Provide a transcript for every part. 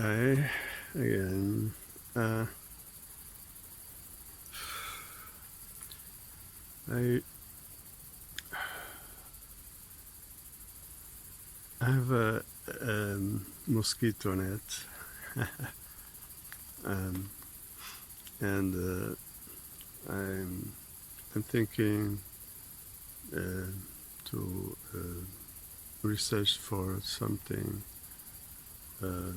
Hi again. Uh, I have a mosquito net, um, and I'm thinking uh, to research for something uh,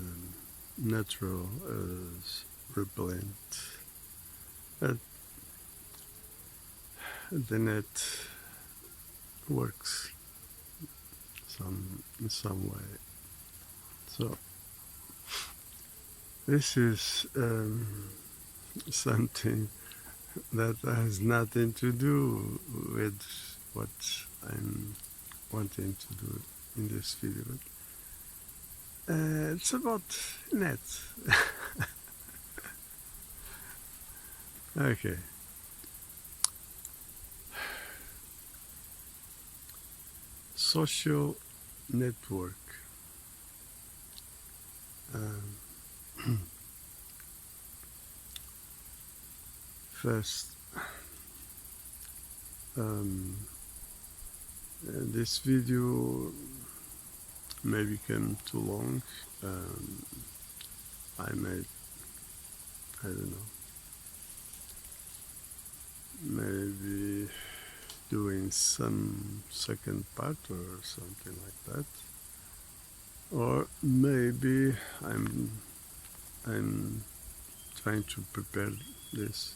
natural as repellent. Uh, the net works in some way. So this is something that has nothing to do with what I'm wanting to do in this video. But, it's about nets. Okay. Social network. Um, First, um, this video may become too long. Um, I may, I don't know, maybe doing some second part or something like that. Or maybe I'm trying to prepare this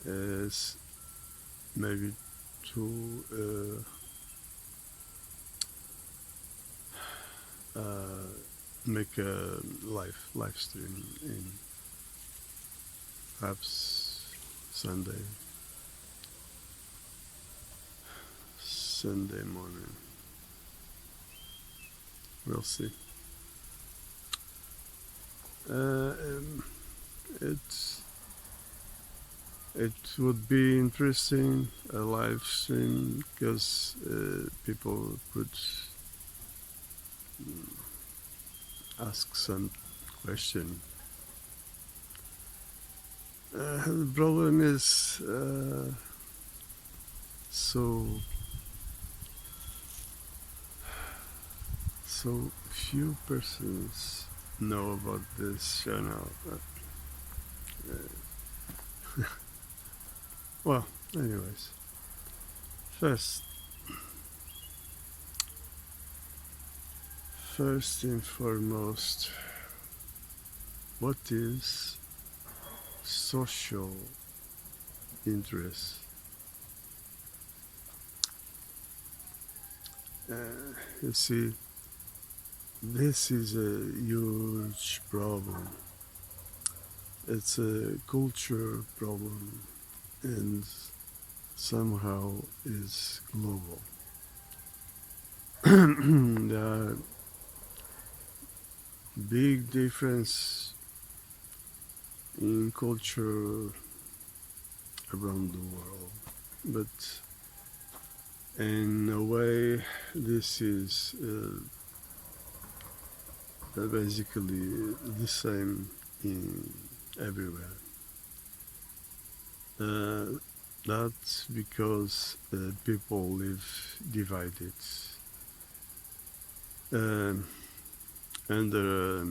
as maybe to make a live stream in perhaps Sunday morning. We'll see. It's It would be interesting a live stream because people could ask some question. The problem is so few persons know about this channel. Well, anyways, first and foremost, what is social interest? You see, this is a huge problem. It's a culture problem and somehow is global. There are big difference in culture around the world, but in a way this is basically the same in everywhere. Uh, that's because people live divided um, under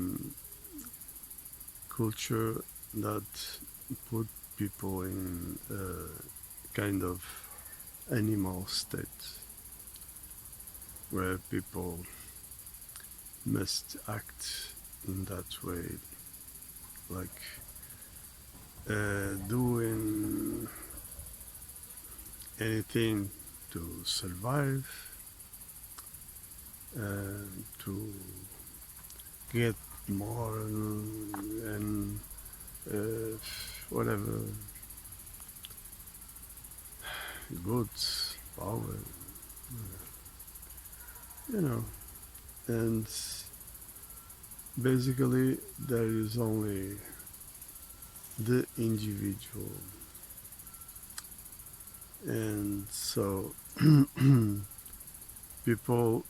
culture that put people in a kind of animal state where people must act in that way, like doing anything to survive, to get more and whatever goods, power, you know, and basically there is only the individual, and so people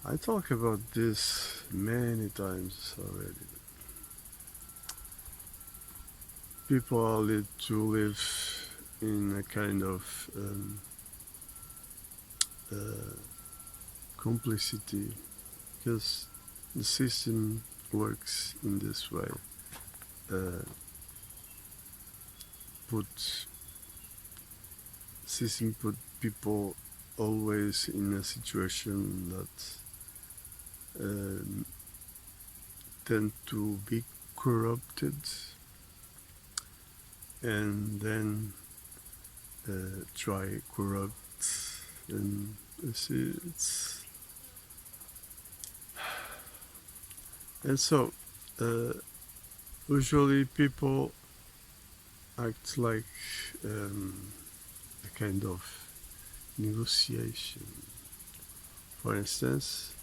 I talk about this many times already. People need to live in a kind of uh, complicity because the system works in this way. Uh, put System put people always in a situation that tend to be corrupted, and then try corrupt, and you see and so uh, usually people act like a kind of negotiation. For instance,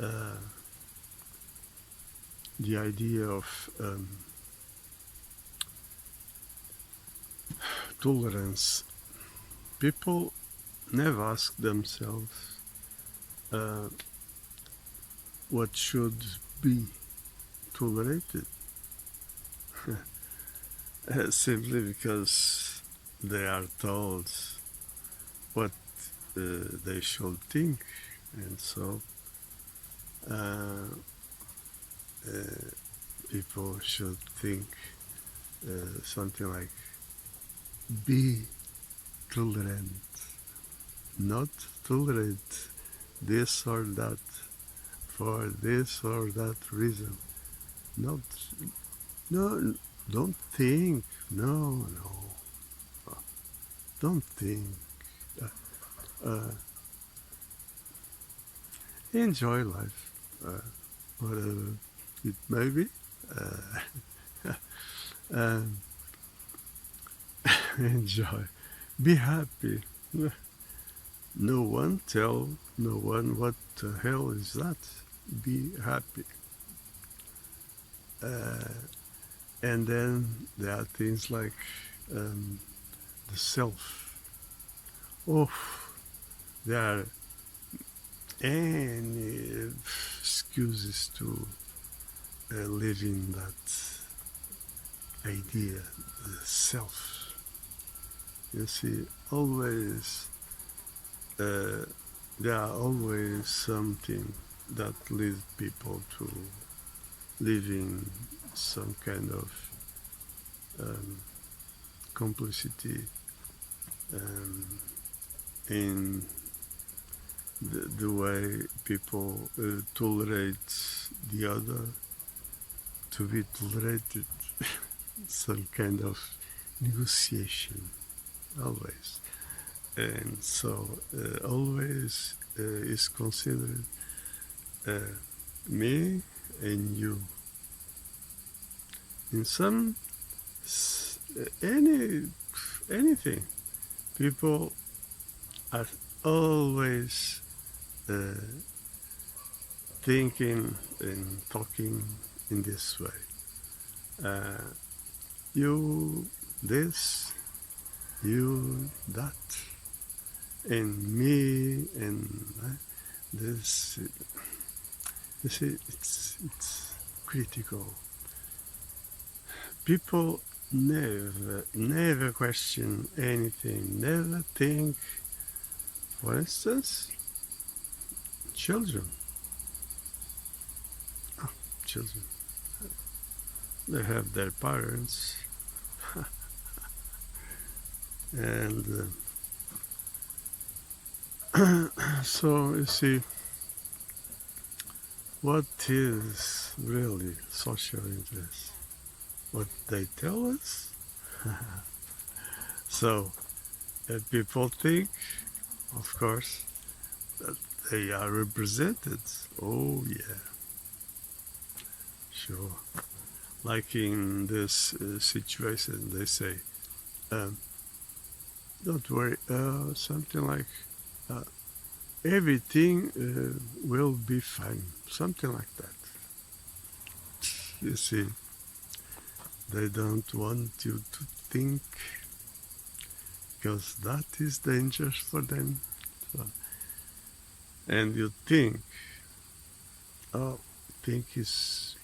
uh, the idea of tolerance. People never ask themselves uh, what should be tolerated, simply because they are told what they should think, and so uh, uh, people should think something like be tolerant, not tolerate this or that for this or that reason. Not, no, don't think. No, don't think. Uh, uh, Enjoy life, whatever it may be. Uh, um, Enjoy. Be happy. No one tell no one what the hell is that. Be happy. Uh, and then there are things like the self. Oh, there are any excuses to live in that idea, the self. You see, always there are always something that leads people to live in some kind of um, complicity in the way people tolerate the other to be tolerated, some kind of negotiation, always. And so always is considered uh, me and you. In some anything, people are always uh, thinking and talking in this way. Uh, you this, you that, and me and this. You see, it's critical. People never question anything, never think. For instance, children. Oh, children. They have their parents, and so you see, what is really social interest? What they tell us? So people think, of course, that they are represented. Oh yeah, sure. Like in this situation, they say, um, don't worry, something like uh, everything will be fine, something like that. You see, they don't want you to think because that is dangerous for them. So and you think, oh, think it's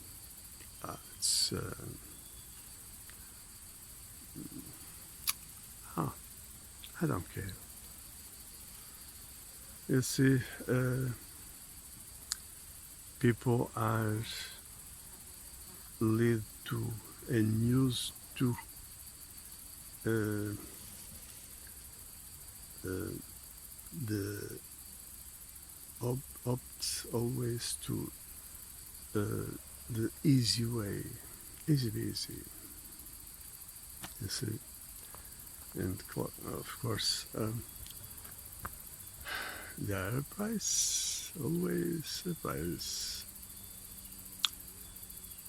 oh, I don't care. You see, people are led to and used to uh, uh, the opt always to the easy way, easy peasy. You see, and of course there are a price, always a price.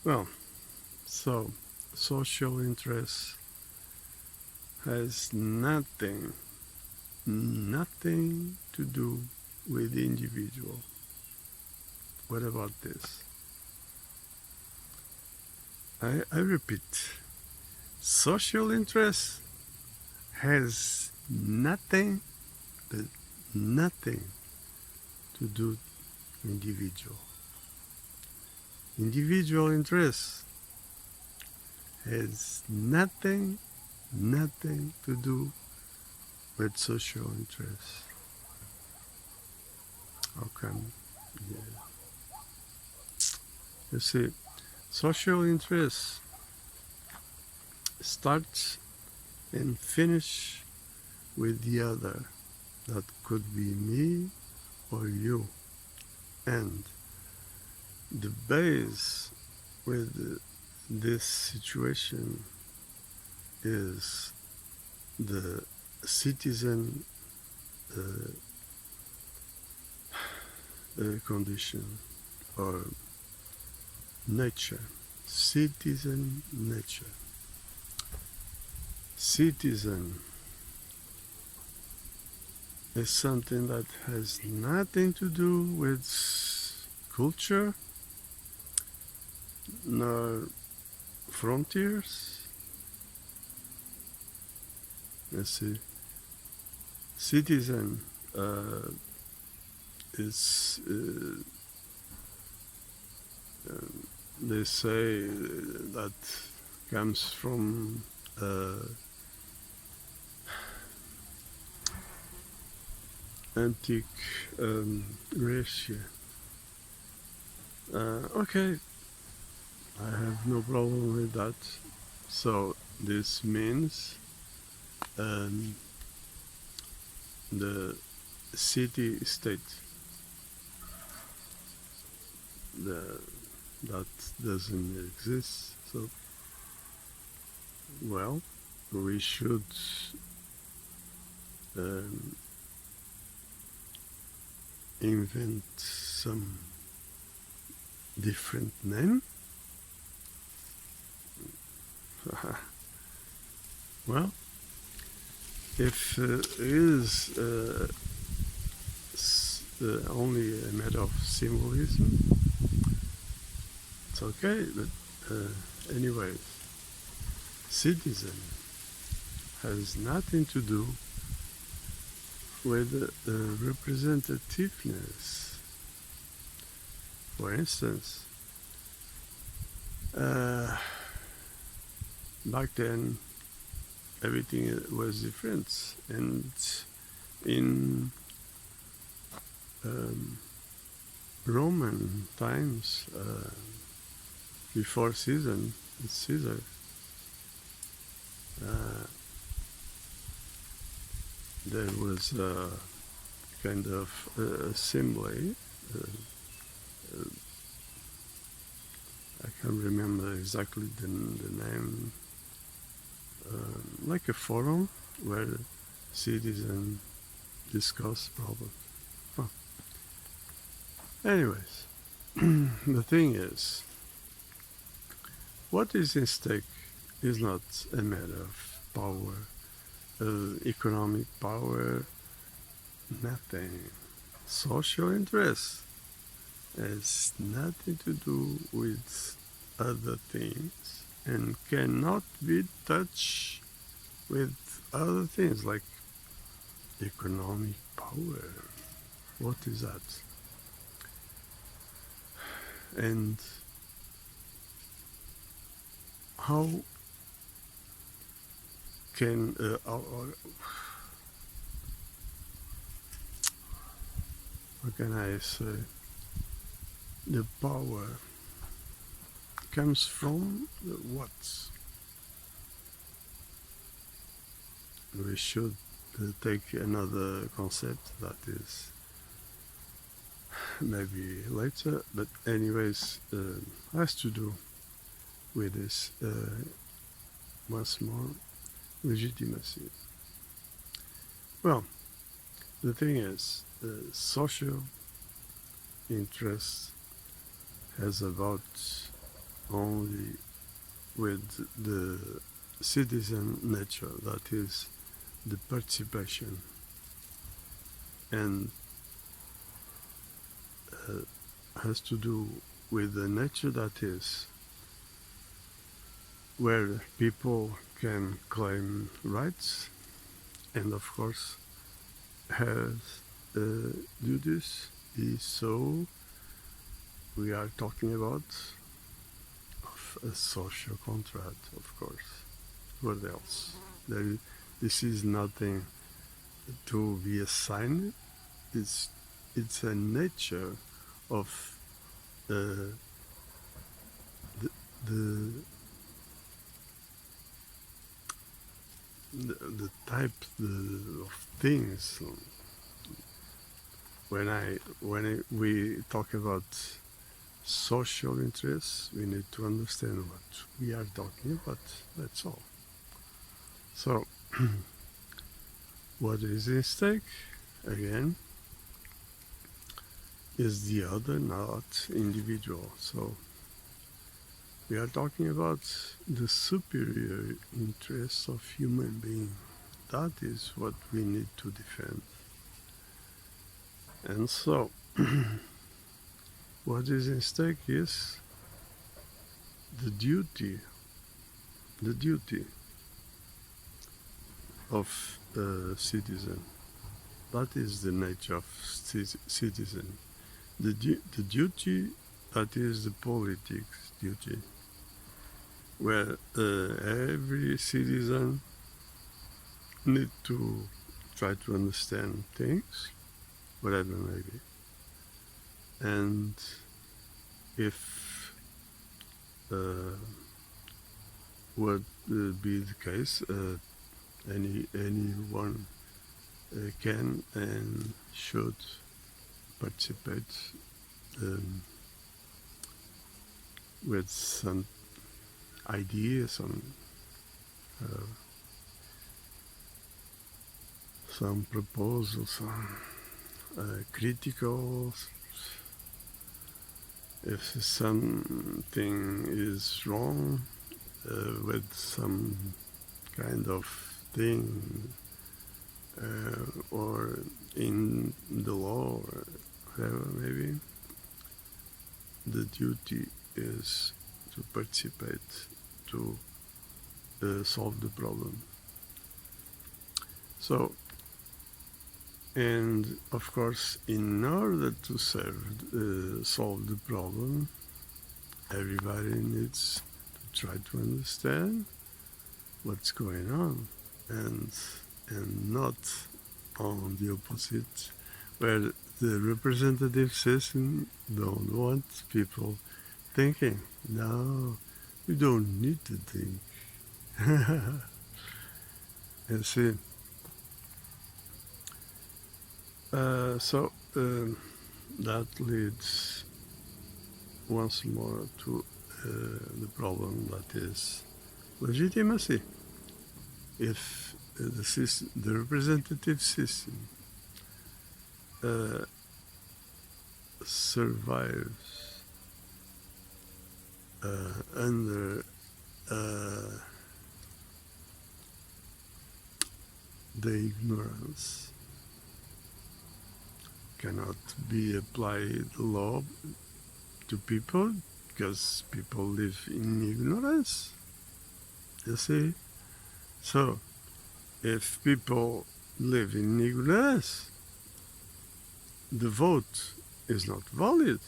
Well, so social interest has nothing to do with the individual. What about this? I repeat, social interest has nothing, but nothing to do with individual. Individual interest has nothing to do with social interest. How come? Yeah. You see, social interest starts and finish with the other. That could be me or you. And the base with this situation is the citizen uh, condition or nature. Citizen nature. Citizen is something that has nothing to do with culture nor frontiers. You see, citizen is they say that comes from antique Russia. Okay, I have no problem with that. So this means the city-state that doesn't exist. So, well, we should invent some different name. Well, if it is only a matter of symbolism, it's okay. But anyway, citizen has nothing to do with representativeness. For instance, back then everything was different, and in Roman times, before Caesar, there was a kind of assembly. I can't remember exactly the name. Like a forum where citizens discuss problems. Huh. Anyways, the thing is, what is in stake is not a matter of power, economic power, nothing. Social interest has nothing to do with other things and cannot be touched with other things like economic power. What is that? And how can how can I say, the power comes from what? We should take another concept that is maybe later, but anyways, has to do with this once more legitimacy. Well, the thing is, social interest has about only with the citizen nature, that is the participation, and has to do with the nature that is where people can claim rights and of course has duties. So we are talking about of a social contract, of course. What else? This is nothing to be assigned. It's a nature of the the the type of things. When we talk about social interests, we need to understand what we are talking about. That's all. So, what is in stake again is the other, not individual. So, we are talking about the superior interests of human being. That is what we need to defend. And so, what is in stake is the duty of a citizen. That is the nature of citizen. The duty, that is the politics duty, where every citizen need to try to understand things, whatever may be. And if would be the case, anyone can and should participate with some ideas, some proposals, some critical. If something is wrong with some kind of thing or in the law or whatever, maybe the duty is to participate to solve the problem. So, and of course, in order to solve the problem, everybody needs to try to understand what's going on, and not on the opposite, where the representative system don't want people thinking. No, we don't need to think. You see. So that leads once more to the problem that is legitimacy. If the representative system survives under the ignorance, cannot be applied law to people because people live in ignorance, you see. So if people live in ignorance, the vote is not valid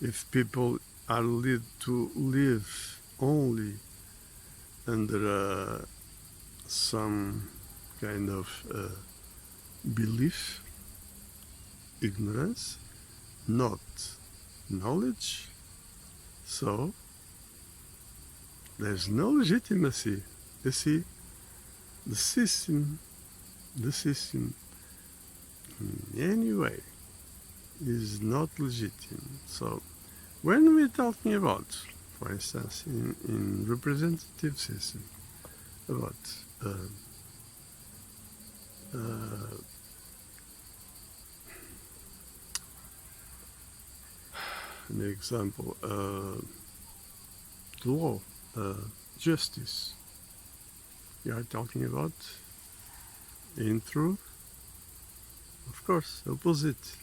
if people are led to live only under some kind of belief, ignorance, not knowledge. So there's no legitimacy. You see, the system in any way is not legitimate. So when we're talking about, for instance, in representative system, about an example, law, justice, you are talking about in truth, of course, opposite,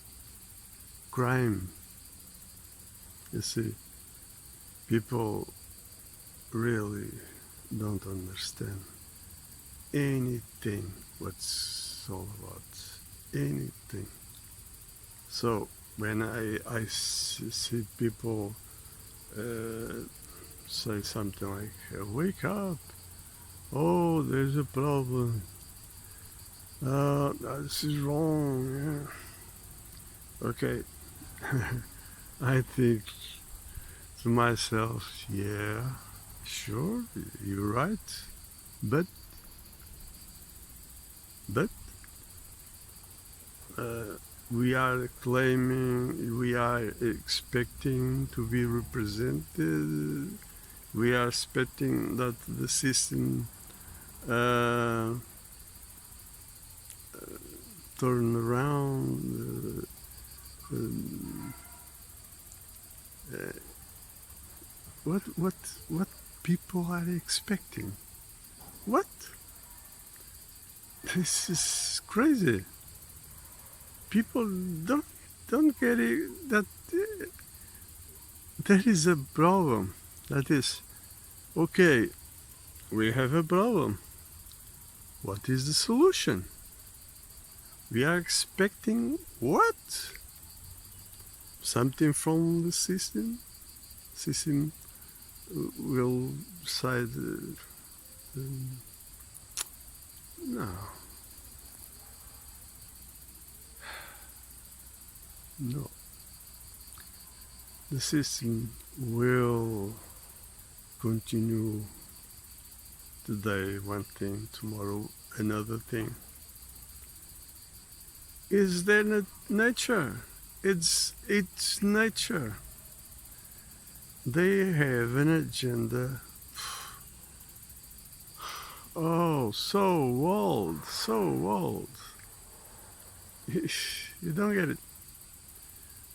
crime. You see, people really don't understand anything what's all about, anything. So when I see people say something like, wake up, oh, there's a problem, this is wrong, yeah. Okay, I think to myself, yeah, sure, you're right, but we are claiming, we are expecting to be represented, we are expecting that the system turn around, what people are expecting? What? This is crazy. People don't get it, that there is a problem. That is, okay, we have a problem. What is the solution? We are expecting what? Something from the system? System will decide, no. No. The system will continue today one thing, tomorrow another thing. Is there nature? It's nature. They have an agenda. Oh, so old, so old. You don't get it.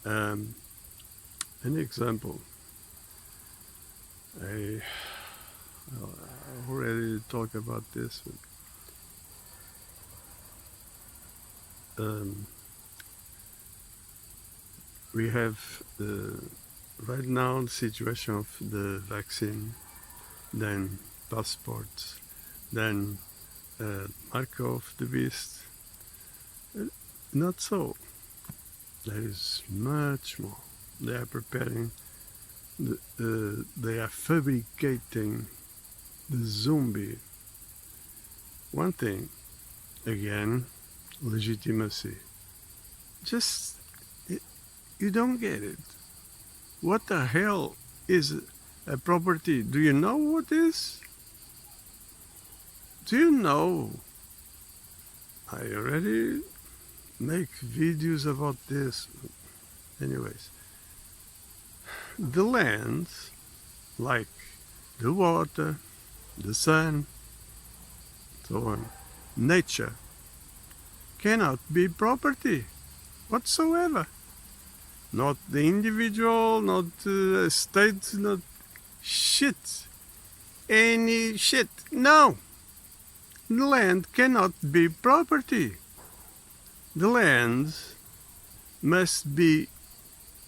An example. I already talked about this. We have right now the situation of the vaccine, then passports, then mark of the beast. Not so. There is much more. They are preparing, they are fabricating the zombie. One thing, again, legitimacy. Just, you don't get it. What the hell is a property? Do you know what is? Do you know? I already make videos about this. Anyways, the land, like the water, the sun, so on, nature, cannot be property whatsoever. Not the individual, not the state, not shit. Any shit. No. The land cannot be property. The land must be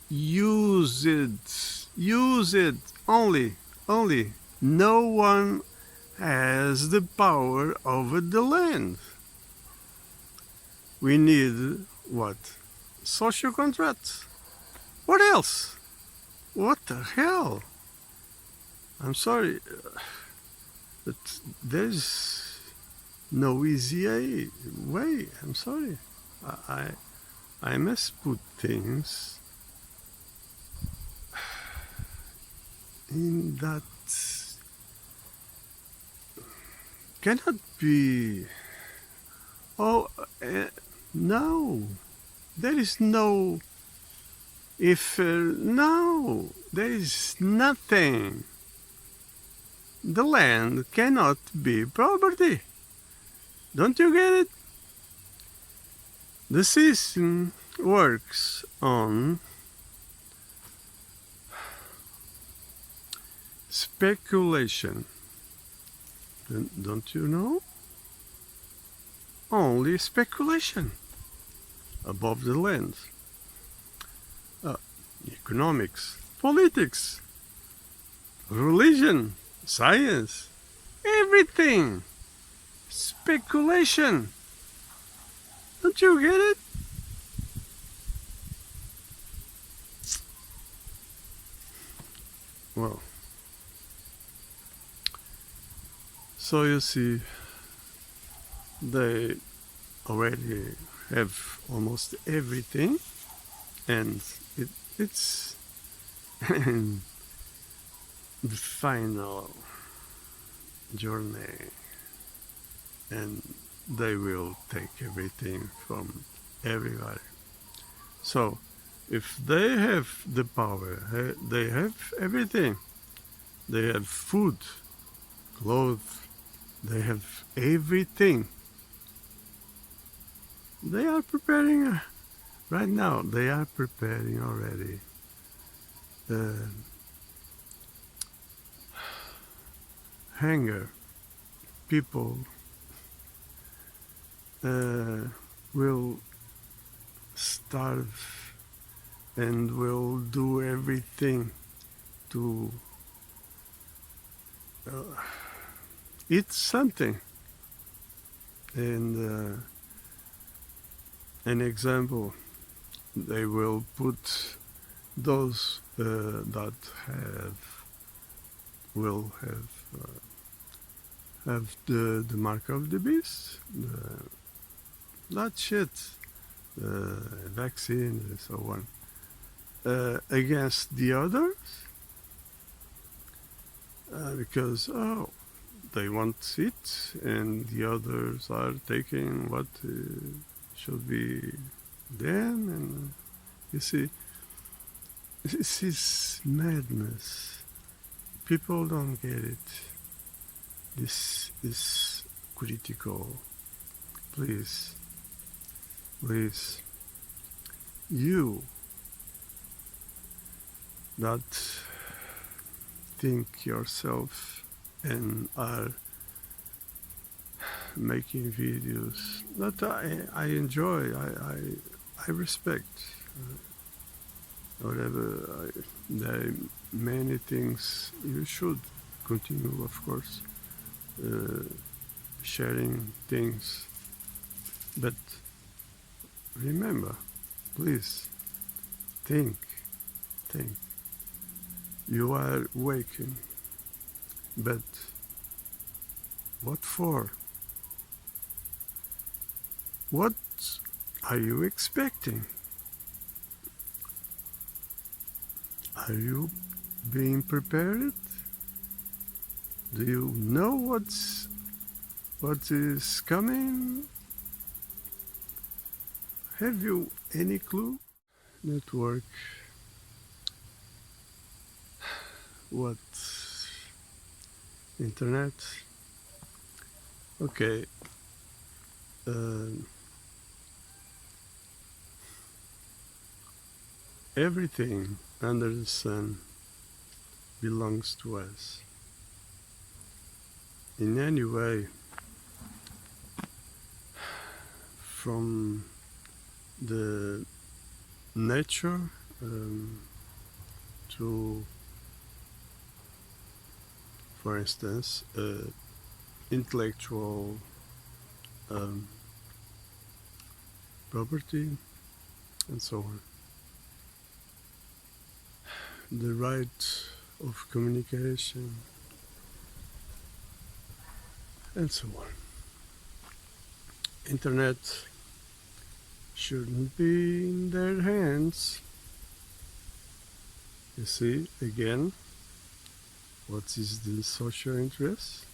used only. No one has the power over the land. We need what? social contracts. What else? What the hell? I'm sorry, but there's no easy way. I'm sorry. I, I must put things in that cannot be. Oh, no. There is no. If no, there is nothing. The land cannot be property. Don't you get it? The system works on speculation. Don't you know? Only speculation above the land. Economics, politics, religion, science, everything. Speculation. Don't you get it? Well, so you see, they already have almost everything, and it's the final journey, and they will take everything from everybody. So, if they have the power, they have everything. They have food, clothes, they have everything. They are preparing, right now, they are preparing already hunger. People will starve and will do everything to eat something. And an example, they will put those that will have the mark of the beast, that shit, vaccine and so on, against the others, because they want it and the others are taking what should be them, and you see, this is madness. People don't get it. This is critical. Please, you that think yourself and are making videos that I enjoy, I respect. Whatever, there are many things you should continue, of course, sharing things. But remember, please, think. You are waking, but what for? What are you expecting? Are you being prepared? Do you know what is coming? Have you any clue? Network. What? Internet? Okay. Everything under the sun belongs to us. In any way, from the nature to, for instance, intellectual property, and so on. The right of communication, and so on. Internet shouldn't be in their hands. You see, again, what is the social interest?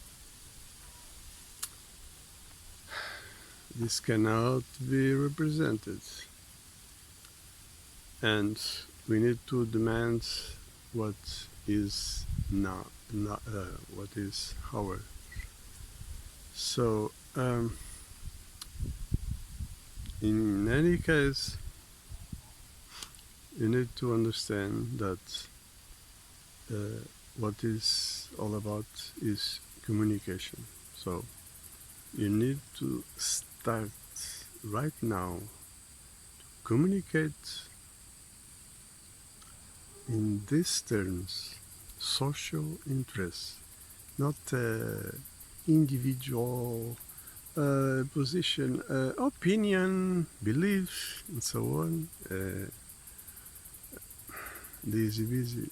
This cannot be represented. And we need to demand what is what is ours. So, in any case, you need to understand that what is all about is communication. So, you need to start right now to communicate in these terms: social interests, not individual position, opinion, belief, and so on. Easy busy.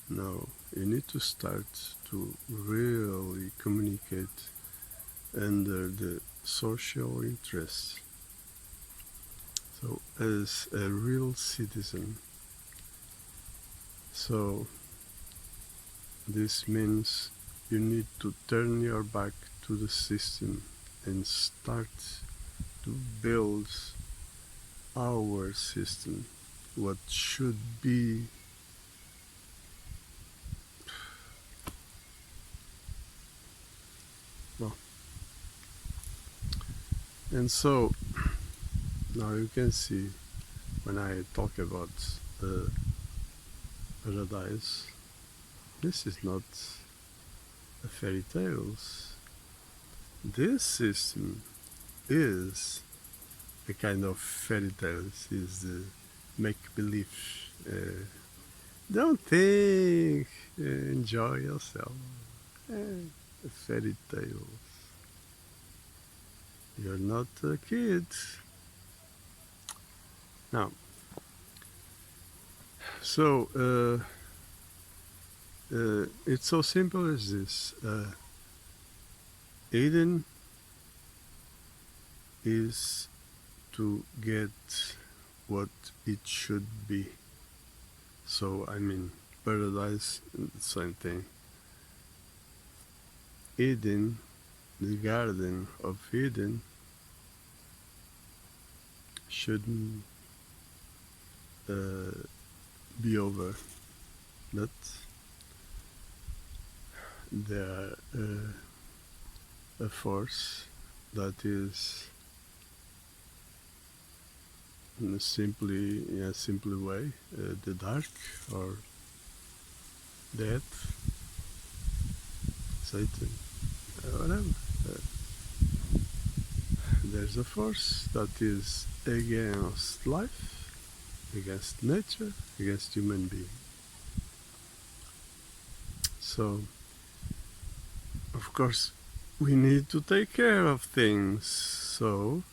No, you need to start to really communicate under the social interests. So, as a real citizen. So, this means you need to turn your back to the system and start to build our system, what should be well. And so now you can see when I talk about paradise, this is not a fairy tales. This system is a kind of fairy tales, is the make-believe. Don't think, enjoy yourself. Fairy tales. You're not a kid. Now, so it's so simple as this. Eden is to get what it should be. So, I mean, paradise, same thing. Eden, the Garden of Eden, shouldn't be over, but there a force that is in a simple way, the dark or death, Satan, whatever. There's a force that is against life, against nature, against human being. So, of course, we need to take care of things. So,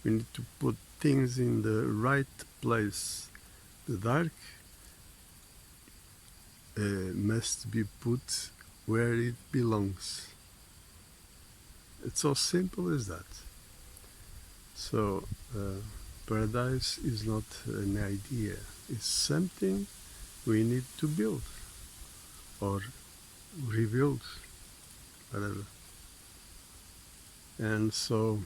we need to put things in the right place. The dark must be put where it belongs. It's so simple as that. So, paradise is not an idea. It's something we need to build or rebuild, whatever. And so,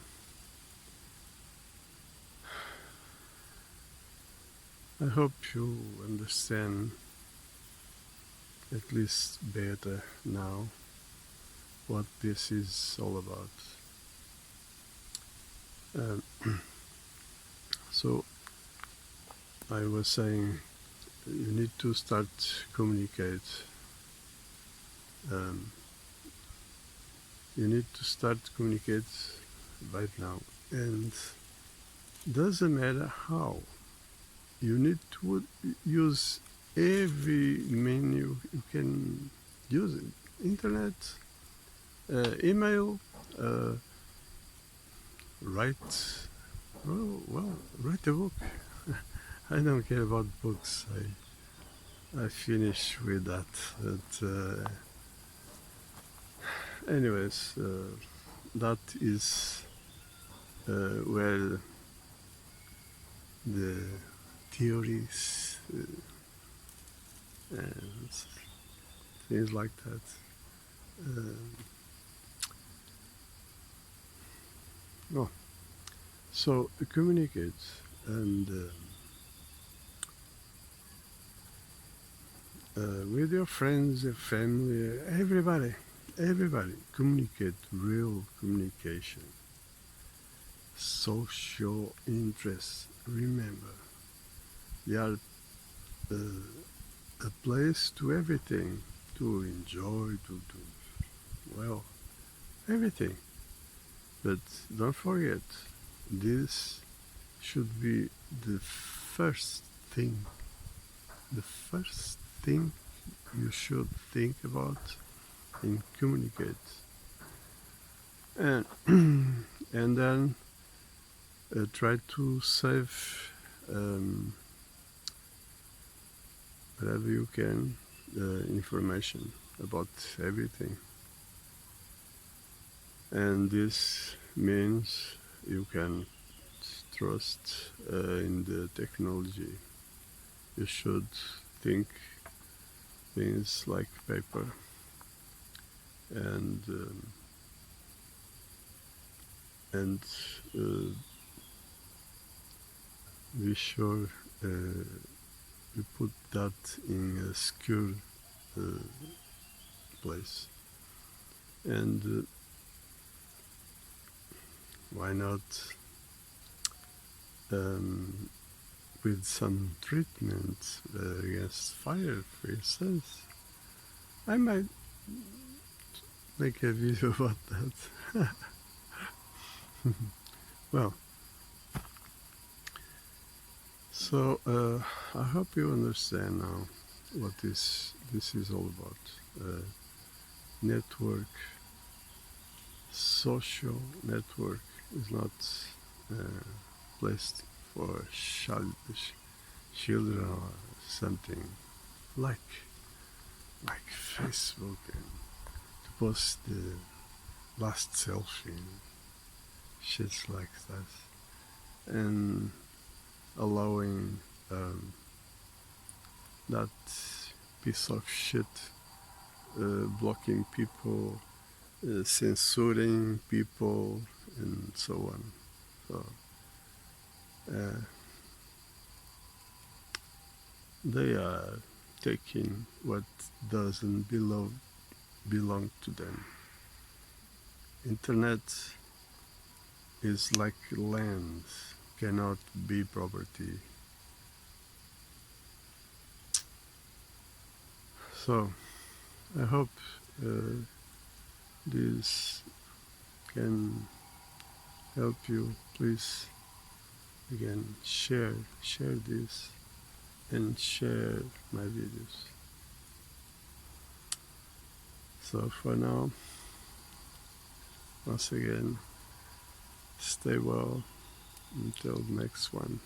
I hope you understand at least better now what this is all about. So, I was saying you need to start communicate. You need to start communicate right now, and doesn't matter how. You need to use every menu you can use it. Internet, email, write Well, write a book. I don't care about books. I finish with that. But, anyways, that is where the theories and things like that. Oh, so communicate and with your friends, your family, everybody communicate real communication. Social interests. Remember, they are a place to everything, to enjoy, to well, everything. But don't forget, this should be the first thing, the first thing you should think about and communicate. And and then try to save whatever you can information about everything. And this means you can trust in the technology. You should think things like paper and and be sure you put that in a secure place. And why not um, with some treatment against fire, for instance? I might make a video about that. Well, so I hope you understand now what this is all about. Network, social network is not placed for children or something like Facebook and to post the last selfie and shit like that, and allowing that piece of shit blocking people, censoring people, and so on. So they are taking what doesn't belong to them. Internet is like land, cannot be property. So I hope this can help you. Please, again, share this and share my videos. So for now, once again, stay well until the next one.